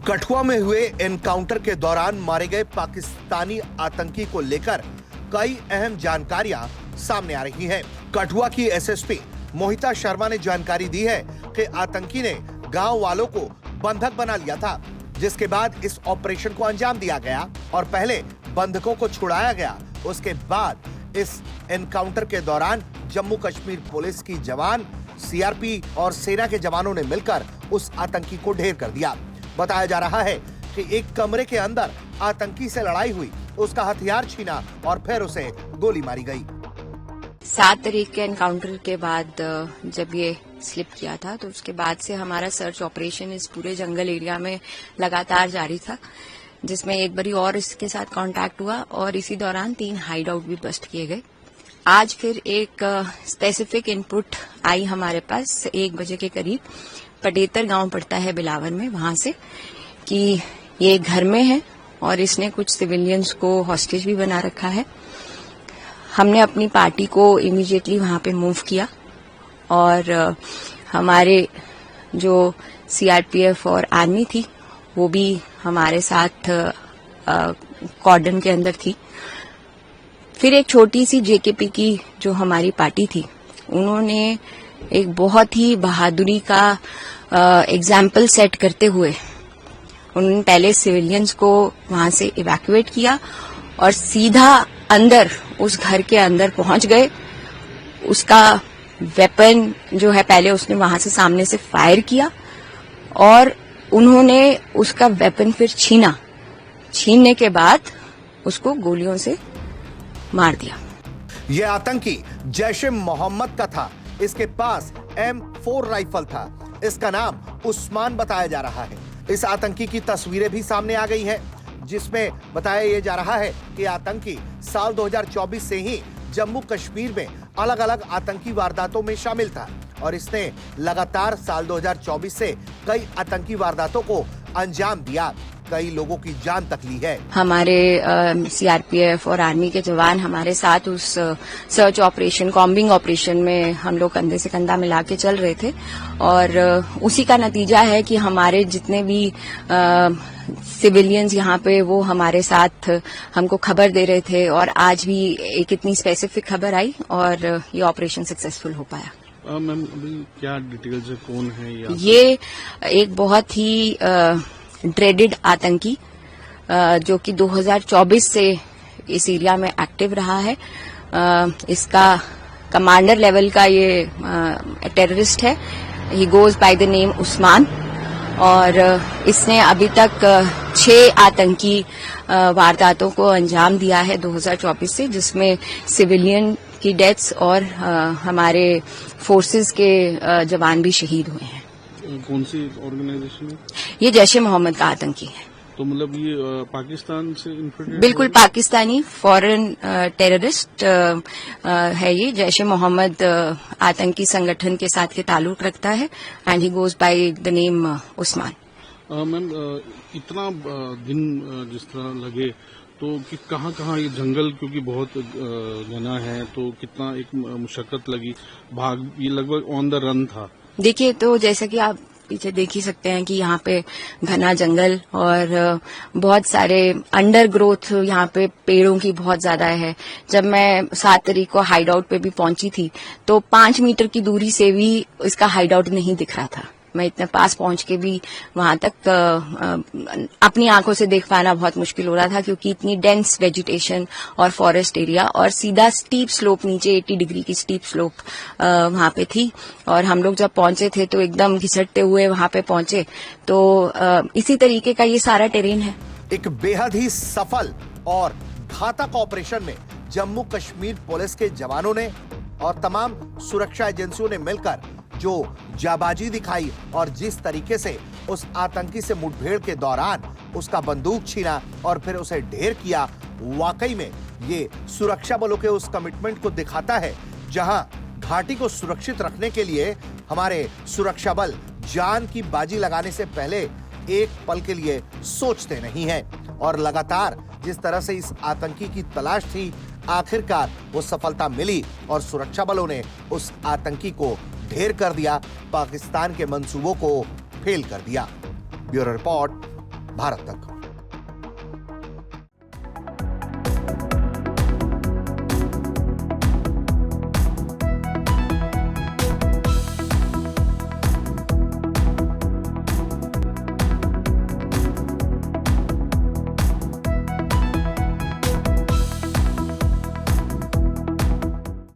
कठुआ में हुए एनकाउंटर के दौरान मारे गए पाकिस्तानी आतंकी को लेकर कई अहम जानकारियां सामने आ रही हैं। कठुआ की एसएसपी मोहिता शर्मा ने जानकारी दी है कि आतंकी ने गांव वालों को बंधक बना लिया था, जिसके बाद इस ऑपरेशन को अंजाम दिया गया और पहले बंधकों को छुड़ाया गया। उसके बाद इस एनकाउंटर के दौरान जम्मू कश्मीर पुलिस की जवान, सीआरपी और सेना के जवानों ने मिलकर उस आतंकी को ढेर कर दिया। बताया जा रहा है कि एक कमरे के अंदर आतंकी से लड़ाई हुई, उसका हथियार छीना और फिर उसे गोली मारी गई। 7 तारीख के एनकाउंटर के बाद जब ये स्लिप किया था तो उसके बाद से हमारा सर्च ऑपरेशन इस पूरे जंगल एरिया में लगातार जारी था, जिसमें एक बारी और इसके साथ कांटेक्ट हुआ और इसी दौरान 3 हाइड आउट भी बस्ट किए गए। आज फिर एक स्पेसिफिक इनपुट आई हमारे पास 1 बजे के करीब, पटेतर गांव पड़ता है बिलावर में, वहां से कि ये घर में है और इसने कुछ सिविलियंस को हॉस्टेज भी बना रखा है। हमने अपनी पार्टी को इमीडिएटली वहां पे मूव किया और हमारे जो सीआरपीएफ और आर्मी थी वो भी हमारे साथ कॉर्डन के अंदर थी। फिर एक छोटी सी जेकेपी की जो हमारी पार्टी थी, उन्होंने एक बहुत ही बहादुरी का एग्जाम्पल सेट करते हुए उन्होंने पहले सिविलियंस को वहां से इवैक्यूएट किया और सीधा अंदर उस घर के अंदर पहुंच गए। उसका वेपन जो है पहले उसने वहां से सामने से फायर किया और उन्होंने उसका वेपन फिर छीनने के बाद उसको गोलियों से मार दिया। यह आतंकी जैश ए मोहम्मद का था। इसके पास M4 राइफल था। इसका नाम उस्मान बताया जा रहा है। इस आतंकी की तस्वीरें भी सामने आ गई हैं, जिसमें बताया यह जा रहा है कि आतंकी साल 2024 से ही जम्मू कश्मीर में अलग अलग आतंकी वारदातों में शामिल था और इसने लगातार साल 2024 से कई आतंकी वारदातों को अंजाम दिया, कई लोगों की जान तक ली है। हमारे सीआरपीएफ और आर्मी के जवान हमारे साथ उस सर्च ऑपरेशन, कॉम्बिंग ऑपरेशन में हम लोग कंधे से कंधा मिला के चल रहे थे और उसी का नतीजा है कि हमारे जितने भी सिविलियंस यहाँ पे वो हमारे साथ हमको खबर दे रहे थे और आज भी एक इतनी स्पेसिफिक खबर आई और ये ऑपरेशन सक्सेसफुल हो पाया। मैम अभी क्या डिटेल्स है, कौन है ये एक बहुत ही ड्रेडेड आतंकी जो कि 2024 से इस एरिया में एक्टिव रहा है। इसका कमांडर लेवल का ये टेररिस्ट है। He goes by the name Usman और इसने अभी तक 6 आतंकी वारदातों को अंजाम दिया है 2024 से, जिसमें सिविलियन की डेथ्स और हमारे फोर्सेस के जवान भी शहीद हुए हैं। कौन सी ऑर्गेनाइजेशन है? ये जैश ए मोहम्मद का आतंकी है। तो मतलब ये पाकिस्तान से इन्फिल्ट्रेट? बिल्कुल पाकिस्तानी फॉरेन टेररिस्ट है। ये जैश ए मोहम्मद आतंकी संगठन के साथ के ताल्लुक रखता है and he goes by the name Usman. Ma'am इतना दिन जिस तरह लगे तो कि कहाँ ये जंगल क्योंकि बहुत घना है तो कितना एक मुशक्कत लगी, भाग ये लगभग ऑन द रन था। देखिए तो जैसा कि आप पीछे देख ही सकते हैं कि यहाँ पे घना जंगल और बहुत सारे अंडर ग्रोथ, यहाँ पे पेड़ों की बहुत ज्यादा है। जब मैं 7 तारीख को हाइड आउट पे भी पहुंची थी तो 5 मीटर की दूरी से भी इसका हाइड आउट नहीं दिख रहा था। मैं इतने पास पहुंच के भी वहां तक अपनी आंखों से देख पाना बहुत मुश्किल हो रहा था, क्योंकि इतनी डेंस वेजिटेशन और फॉरेस्ट एरिया और सीधा स्टीप स्लोप, नीचे 80 डिग्री की स्टीप स्लोप वहां पे थी। और हम लोग जब पहुंचे थे तो एकदम घिसटते हुए वहां पे पहुंचे। तो इसी तरीके का ये सारा टेरेन है। एक बेहद ही सफल और घातक ऑपरेशन में जम्मू कश्मीर पुलिस के जवानों ने और तमाम सुरक्षा एजेंसियों ने मिलकर जो जाबाजी दिखाई और जिस तरीके से उस आतंकी से मुठभेड़ के दौरान उसका बंदूक छीना और फिर उसे ढेर किया, वाकई में ये सुरक्षा बलों के उस कमिटमेंट को दिखाता है, जहां घाटी को सुरक्षित रखने के लिए हमारे सुरक्षा बल जान की बाजी लगाने से पहले एक पल के लिए सोचते नहीं हैं। और लगातार जिस तरह से इस आतंकी की तलाश थी, आखिरकार वो सफलता मिली और सुरक्षा बलों ने उस आतंकी को ढेर कर दिया, पाकिस्तान के मंसूबों को फेल कर दिया। ब्यूरो रिपोर्ट, भारत तक।